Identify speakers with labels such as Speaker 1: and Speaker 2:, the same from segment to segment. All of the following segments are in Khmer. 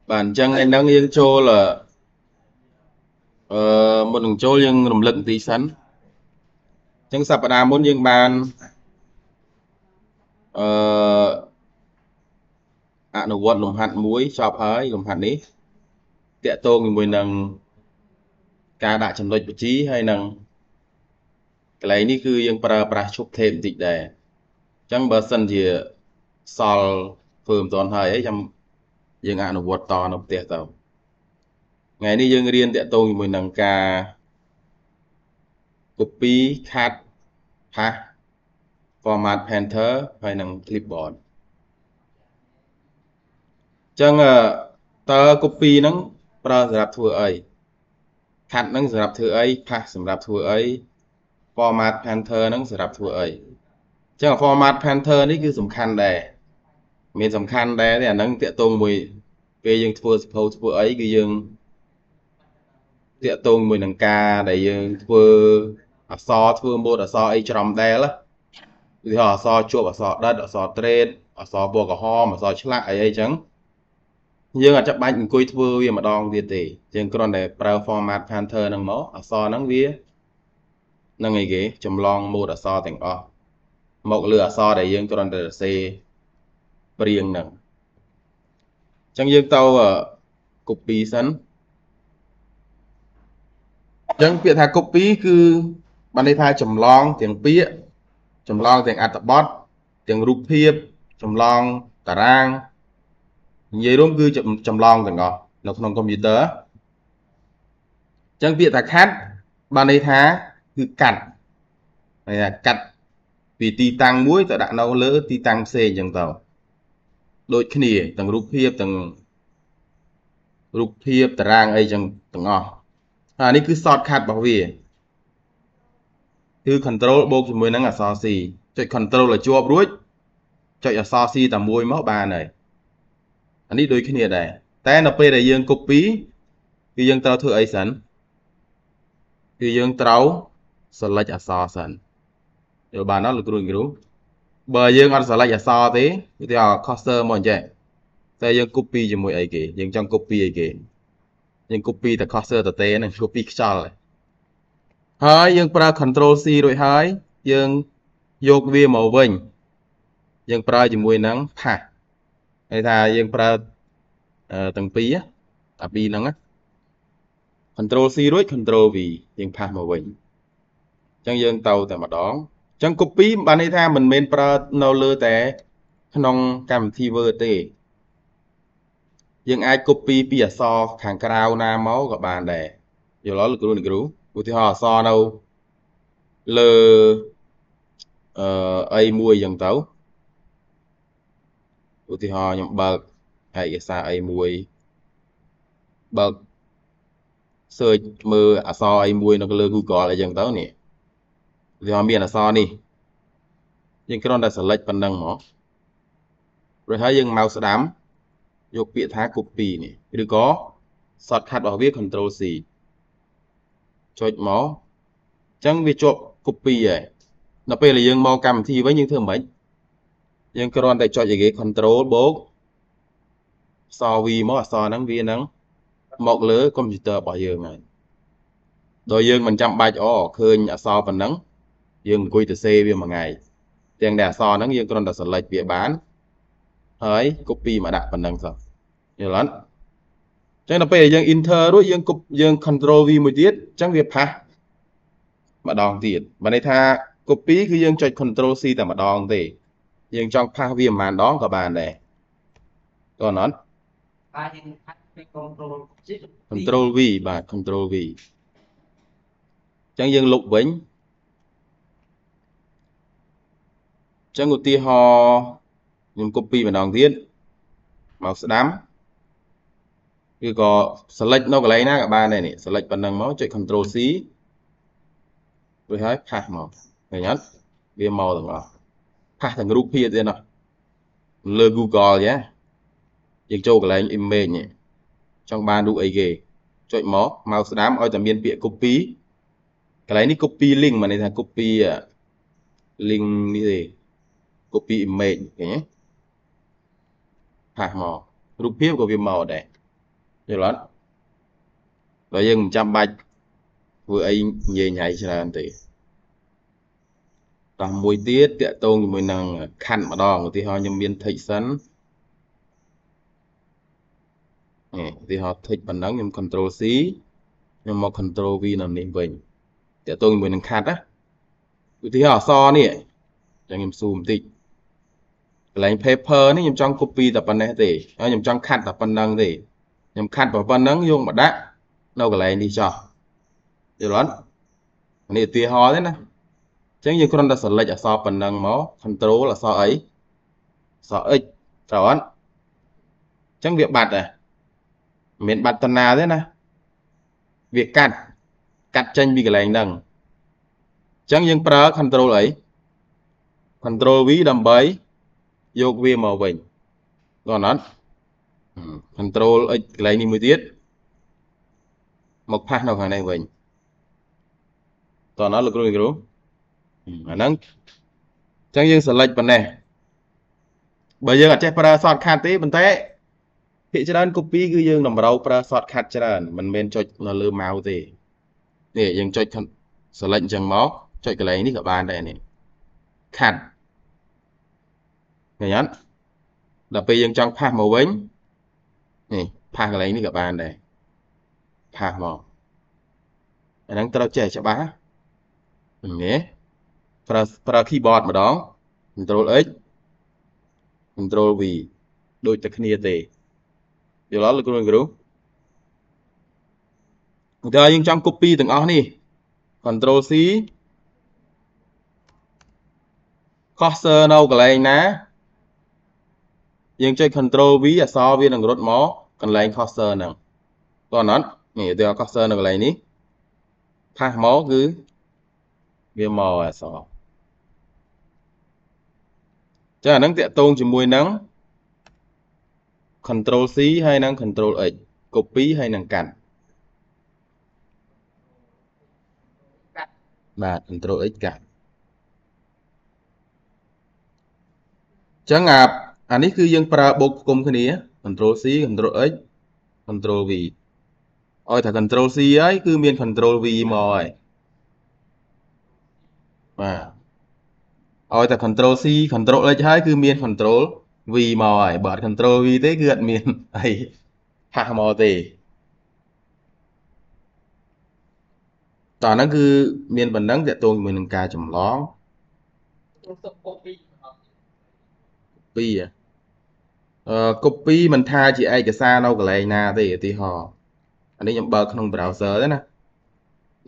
Speaker 1: Bản chân anh đang yên châu là một đường châu nhưng rầm lựng tí sẵn chân sập đà muốn nhưng bàn nó vọt lồng hạt muối chọc hơi lồng hạt ní tẹt tô người mùi nằng ca đã chấm đôi chí hay nằng cái lấy ní cứ nhưng pra chụp thêm dịch đề chẳng bờ sân gì sol phơm toàn hơi ấy trong nhưng nó vọt to nó tẹt tàu ngày ní dương riêng tẹt tô người mùi nằng ca copy cut ha format Panther hay nằng clipboard chẳng tờ copy nắng pra sập thua ấy cut nắng sập thua ấy pass sập thua ấy format Panther ហ្នឹងសម្រាប់ធ្វើអីចឹង format Panther នេះគឺសំខាន់ដែរមានសំខាន់ដែរតែអាហ្នឹងតាក់ទងមួយពេលយើងធ្វើ suppose ធ្វើអីគឺយើងតាក់ទងមួយនឹងការដែលយើងធ្វើអក្សរធ្វើម៉ូដអក្សរអីច្រំដែលឧទាហរណ៍អក្សរជួបអក្សរដិតអក្សរត្រេតអក្សរពណ៌ក្រហមអក្សរឆ្លាក់អីចឹងយើងអត់ចាំបាច់អង្គុយធ្វើវាម្ដងទៀតទេយើងគ្រាន់តែប្រើ format Panther ហ្នឹងមកអក្សរហ្នឹងវានឹងអីគេចម្លងម៉ូដអក្សរទាំងអស់មកលើអក្សរដែលយើងគ្រាន់តែសរសេរព្រៀងហ្នឹងអញ្ចឹងយើងទៅ copy សិនអញ្ចឹងពាក្យថា copy គឺបានន័យថាចម្លងទាំងពាក្យចម្លងទាំងអត្ថបទទាំងរូបភាពចម្លងតារាងនិយាយរួមគឺចម្លងទាំងអស់នៅក្នុងកុំព្យូទ័រអញ្ចឹងពាក្យថា cut បានន័យថាគឺកាត់ន័យថាកាត់ពីទីតាំងមួយទៅដាក់នៅលើទីតាំងផ្សេងអញ្ចឹងទៅដូចគ្នាទាំងរូបភាពទាំងរូបភាពតារាងអីចឹងទាំងអស់អានេះគឺ shortcut របស់វាគឺ control បូកជាមួយនឹងអក្សរ C ចុច control ឲ្យជាប់រួចចុចអក្សរ C តែមួយមកបានហើយអានេះដូចគ្នាដែរតែនៅពេលដែលយើង copy គឺយើងត្រូវធ្វើអីសិនគឺយើងត្រូវ select អក្សរសិនយល់បានអត់លោកគ្រូបើយើងអត់ select អក្សរទេឧទាហរណ៍ cursor មកអញ្ចឹងតែយើង copy ជាមួយអីគេយើងចង់ copy អីគេយើង copy តែ cursor ទៅទេនឹង copy ខ្យល់ហើយយើងប្រើ control C រួចហើយយើងយកវាមកវិញយើងប្រើជាមួយនឹង path ន័យថាយើងប្រើទាំងពីរអាពីរហ្នឹង control C រួច control V យើង path មកវិញអញ្ចឹងយើងទៅតែម្ដងអញ្ចឹង copy បានន័យថាមិនមែនប្រើនៅលើតែក្នុងកម្មវិធី Word ទេយើងអាច copy ពីអក្សរខាងក្រៅណាមកក៏បានដែរយល់អត់លោកគ្រូឧទាហរណ៍អក្សរនៅលើអីមួយអញ្ចឹងទៅឧទាហរណ៍ខ្ញុំបើកឯកសារអីមួយបើក search មើលអក្សរអីមួយនៅលើ Google អីចឹងទៅនេះឧទាហរណ៍មានអក្សរនេះយើងគ្រាន់តែ select ប៉ុណ្ណឹងមករួចហើយយើង mouse ស្ដាំយកពាក្យថា copy នេះឬក៏ shortcut របស់វា control C ចុចមកអញ្ចឹងវាជាប់ copy ហើយដល់ពេលដែលយើងមកកម្មវិធីវិញយើងធ្វើមិនយើងគ្រាន់តែចុចអីគេ control បូកអក្សរ V មកអក្សរហ្នឹងវានឹងមកលើកុំព្យូទ័ររបស់យើងហើយដោយយើងមិនចាំបាច់ឃើញអក្សរប៉ុណ្ណឹងយើងអង្គុយទៅសេវាមួយថ្ងៃទាំងតែអក្សរហ្នឹងយើងគ្រាន់តែ select វាបានហើយ copy មកដាក់ប៉ុណ្ណឹងសោះយល់អត់អញ្ចឹងដល់ពេលយើង enter រួចយើង control V មួយទៀតអញ្ចឹងវាផាសម្ដងទៀតបើន័យថា copy គឺយើងចុច control C តែម្ដងទេយើងចង់ផាសវាប្រហែលដងក៏បានដែរតើអត់បាទយើងផាសពី control V បាទ control V អញ្ចឹងយើងលុបវិញអញ្ចឹងឧទាហរណ៍ខ្ញុំ copy ម្ដងទៀតមកស្ដាំឬក៏ select នៅកន្លែងណាក៏បានដែរនេះ select ប៉ុណ្ណឹងមកចុច control C រួចហើយផាសមកឃើញអត់វាមកទាំងអស់ផាសទាំងរូបភាពទៀតណោះលើ Google ចាយើងចូលកន្លែង image នេះចង់បានរូបអីគេចុចមក mouse ស្ដាំឲ្យតែមានពាក្យ copy កន្លែងនេះ copy link មានន័យថា copy link នេះទេ copy image ឃើញទេផាសមករូបភាពក៏វាមកដែរ យល់អត់បើយើងមិនចាំបាច់ធ្វើអីញ៉ៃញ៉ៃច្រើនទេតោះមួយទៀតតាក់ទងជាមួយនឹងខណ្ឌម្ដងឧទាហរណ៍ខ្ញុំមាន tick សិនឧទាហរណ៍ tick ប៉ុណ្ណឹងខ្ញុំ control C ខ្ញុំមក control V នៅនេះវិញតាក់ទងជាមួយនឹងខណ្ឌណាឧទាហរណ៍អក្សរនេះចឹងខ្ញុំស៊ូមបន្តិចកន្លែង paper នេះខ្ញុំចង់ copy តែប៉ុណ្ណេះទេហើយខ្ញុំចង់ខាត់តែប៉ុណ្ណឹងទេខ្ញុំខាត់ប៉ុណ្ណឹងយកមកដាក់នៅកន្លែងនេះចោះយល់អត់នេះឧទាហរណ៍ទេណាចឹងយើងគ្រាន់តែ select អក្សរប៉ុណ្ណឹងមក control អក្សរអីអក្សរ X ត្រូវអត់ចឹងវាបាត់ដែរមិនមែនបាត់តាណាទេណាវាកាត់ចេញពីកន្លែងហ្នឹងចឹងយើងប្រើ control អី control V ដើម្បីយកវាមកវិញគាត់អត់ control X កន្លែងនេះមួយទៀតមកផាសនៅខាងនេះវិញតើអត់លោកគ្រូអាហ្នឹងអញ្ចឹងយើង select ប៉ុណ្ណេះបើយើងអត់ចេះប្រើ shortcut ទេប៉ុន្តែភាគច្រើន copy គឺយើងតម្រូវប្រើ shortcut ច្រើនមិនមែនចុចនៅលើ mouse ទេនេះយើងចុច select អញ្ចឹងមកចុចកន្លែងនេះក៏បានដែរនេះខាត់ឃើញអត់ដល់ពេលយើងចង់ផាសមកវិញនេះផាសកន្លែងនេះក៏បានដែរផាសមកអាហ្នឹងត្រូវចេះច្បាស់នេះប្រើ keyboard ម្ដង control X control V ដូចតែគ្នាទេយល់អត់លោកគ្រូឧទាហរណ៍យើងចង់ copy ទាំងអស់នេះ control C cursor នៅកន្លែងណាយើងចុច control V អក្សរវានឹងរត់មកកន្លែង cursor ហ្នឹងតើអត់នេះឧទាហរណ៍ cursor នៅកន្លែងនេះផាសមកគឺវាមកអក្សរចឹងអាហ្នឹងតាក់ទងជាមួយនឹង control C ហើយនឹង control X copy ហើយនឹងកាត់បាទ control X កាត់ចឹងអានេះគឺយើងប្រើបូកផ្គុំគ្នា control C control X control V ឲ្យតែ control C ហើយគឺមាន control V មកហើយបាទឲ្យតែ control C control X ហើយគឺមាន control V មកហើយបើអត់ control V ទេគឺអត់មានអីផាសមកទេតោះហ្នឹងគឺមានប៉ុណ្ណឹងតាក់ទងជាមួយនឹងការចម្លងcopy មិនថាជាឯកសារនៅកន្លែងណាទេឧទាហរណ៍អានេះខ្ញុំបើកក្នុង browser ទេណា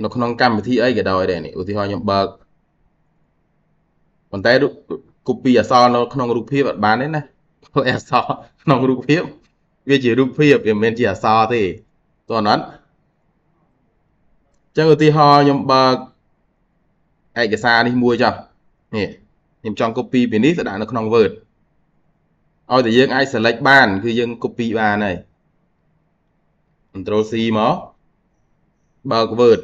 Speaker 1: នៅក្នុងកម្មវិធីអីក៏ដោយដែរនេះឧទាហរណ៍ខ្ញុំបើកប៉ុន្តែ copy អក្សរនៅក្នុងរូបភាពអត់បានទេណាព្រោះអក្សរក្នុងរូបភាពវាជារូបភាពវាមិនមែនជាអក្សរទេតើអត់ចឹងឧទាហរណ៍ខ្ញុំបើកឯកសារនេះមួយចុះនេះខ្ញុំចង់ copy ពីនេះទៅដាក់នៅក្នុង Word ឲ្យតែយើងអាច select បានគឺយើង copy បានហើយ control C មកបើក Word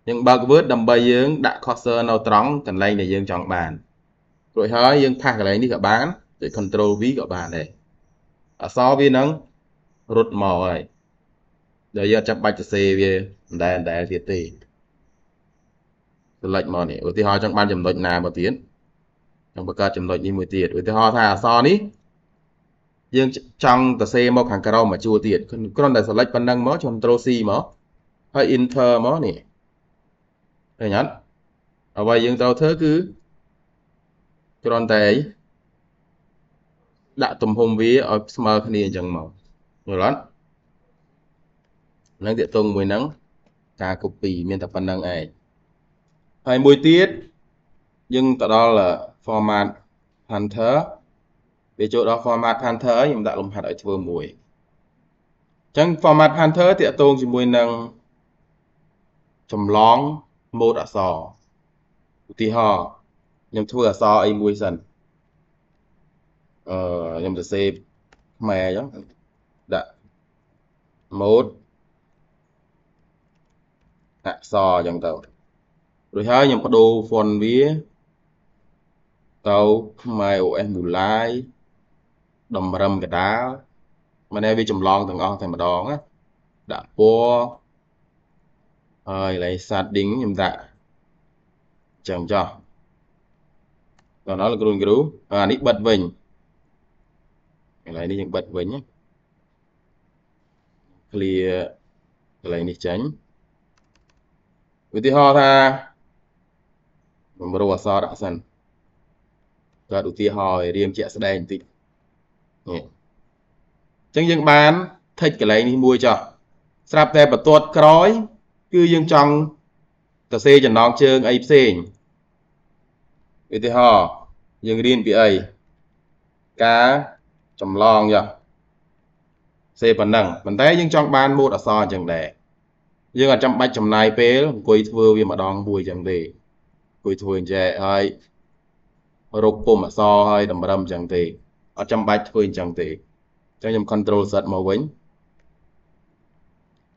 Speaker 1: យើងបើក Word ដើម្បីយើងដាក់ cursor នៅត្រង់កន្លែងដែលយើងចង់បានរួចហើយយើងផាសកន្លែងនេះក៏បានចុច control V ក៏បានដែរអក្សរវានឹងរត់មកហើយដល់យើងអត់ចាំបាច់សរសេរវាដែលទៀតទេ select មកនេះឧទាហរណ៍ចង់បានចំណុចណាមកទៀតចង់បង្កើតចំណុចនេះមួយទៀតឧទាហរណ៍ថាអក្សរនេះយើងចង់សរសេរមកខាងក្រោមមួយជួរទៀតគ្រាន់តែ select ប៉ុណ្ណឹងមក control C មកហើយ enter មកនេះឃើញអត់អ្វីយើងត្រូវធ្វើគឺគ្រាន់តែដាក់ទំហំវាឲ្យស្មើគ្នាអញ្ចឹងមកយល់អត់នឹងតាក់ទងមួយហ្នឹងការ copy មានតែប៉ុណ្្នឹងឯងហើយមួយទៀតយើងទៅដល់ format Panther វាចូលដល់ format Panther ខ្ញុំដាក់លំហាត់ឲ្យធ្វើមួយអញ្ចឹង format Panther តាក់ទងជាមួយនឹងចម្លងម៉ូដអក្សរឧទាហរណ៍ខ្ញុំធ្វើអក្សរអីមួយសិនខ្ញុំសរសេរខ្មែរអញ្ចឹងដាក់ម៉ូដអក្សរអញ្ចឹងទៅរួចហើយខ្ញុំបដូរ font វាទៅខ្មែរ OS មូឡាយតម្រឹមកដាល mà này vì chấm lòng từng on thành mà đón á đã po rồi lấy sát đính nhầm tạ chấm cho rồi nó là cái rú nít bật vinh lấy đi những bật vinh nhé clear lấy đi tránh vì tí ho tha mình bắt đầu so đã sẵn cho đủ tí ho riêng chạy sẽ đen tí chẳng dân bán thích cái lấy đi mua cho sạp tè bật tuột crói cứ dân trong tờ xe chẳng nón chương ấy xình vì tí ho dân riêng bị ấy cá chầm lon nhờ xe phần nâng mình thấy dân trong ban mua đã so chẳng đẻ dân ở trong bách chầm này phê quay thưa vì mà đón vui chẳng gì quay thưa trẻ hơi rục bùm mà so hơi đầm đầm chẳng gì ở trong bách quên chẳng gì cho nhầm control giật màu vĩnh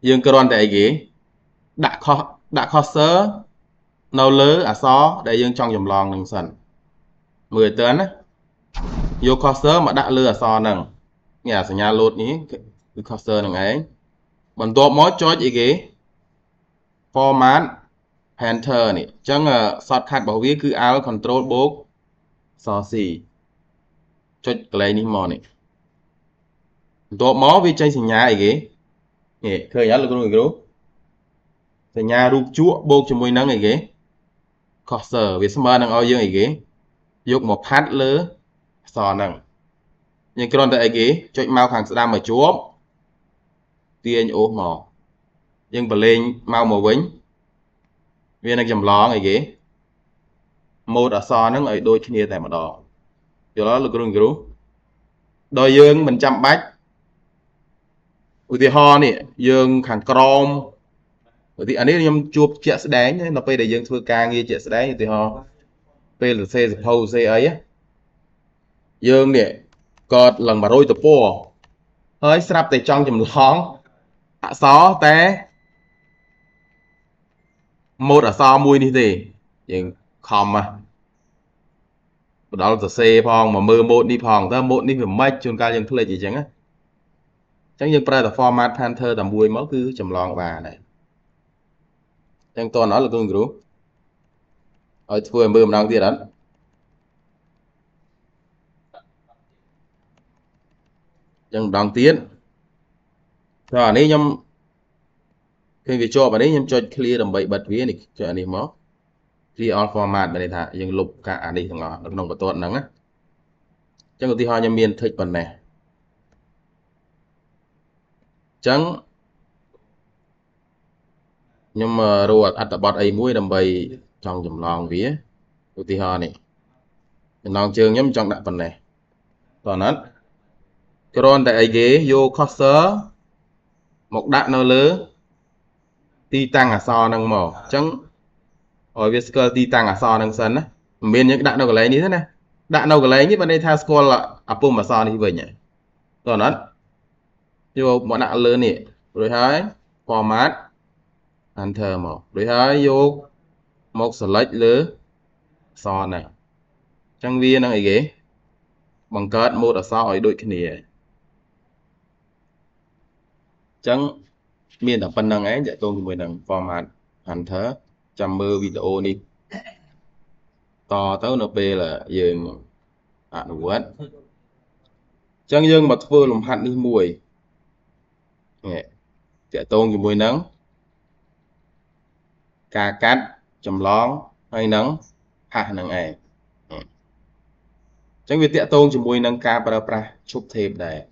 Speaker 1: dương cơ quan đại ghế đã khó sớ nâu lứ so để dương trong dòng lòng nâng sẵn 10 tấn á vô khó sớ mà đã lư so nâng nhà sẽ nhà lột ní cái khó sớ nâng ấy bọn tốt mối cho chị ghế format Panther này chẳng shortcut bảo viết cứ Alt Control box so xì cho cái này mò này tốt mó vì chơi sinh nhà ấy ghế nè khơi nhá là con người đúng sinh nhà rụp chúa box cho môi nắng ấy ghế cursor vì sao mà nâng ao dương ấy ghế dục một phát lứa so nâng nhưng cái tại ghế cho mau hàng sẽ đang ở chúa tiên ố mò nhưng bà lên mau màu vĩnh viên đang chầm ló ngày ghế một ở so nó ở đôi kia tại mà đỏ do đó là cái đường group đôi dương mình chăm bách ủi thì ho nè dương hàng crom thì anh ấy nhâm chụp chạy sẽ đánh nó bây để dương thưa ca nghe chạy sẽ đánh thì ho bây là xe hầu xe ấy á dương nè cọt lần mà đôi tập po hơi sắp tại trong chầm lón ạ xó té một ở so mui đi thì nhưng không mà đó là xe phong mà mưa một đi phong ta một đi phải mấy chuyên ca dân thuê gì chẳng á chẳng những pra là format Panther tầm mùi máu cứ chầm lon bà này chẳng toàn nói là con group ở thuê mưa mà đang tiết đó chẳng đang tiết rồi nếu nhâm khi vì cho bà đấy nhâm cho clear tầm bậy bật vía này cho anh em máu thì all format này thà nhưng lục cả anh đi thằng ngõ nó nông có tốt nắng á chẳng có tí ho nhâm miên thích phần này chẳng nhưng mà rồi ăn tập bọt ấy muối đầm bầy trong dầm lòng vía của tí ho này non trường nhóm trong đại phần này toàn hết còn tại ấy ghế vô cursor một đạn nó lớn ti tăng so nâng màu chẳng ở Visco ti tăng so nâng sân á bên những đạn đâu có lấy như thế này đạn đâu có lấy như bên đây tha score là apple mà so đi về nhỉ toàn hết vô một đạn lớn nè rồi hái format Panther màu rồi hái vô một select lứa so này trang viên đang ấy ghế bằng card một ở sau ở đội kia chẳng miền tập phần năng ấy dạy tôn với năng format Panther chăm mơ video đi to tới nó về là dừng quên chẳng dương mà vừa làm hạt đi mùi dạy tôn với nắng ca cắt chầm lón hay nắng hạt nắng ấy chẳng việc tiện tôn chỉ mùi nâng ca pra chụp thêm này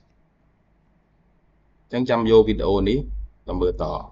Speaker 1: chẳng chăm vô video ní làm bữa tỏ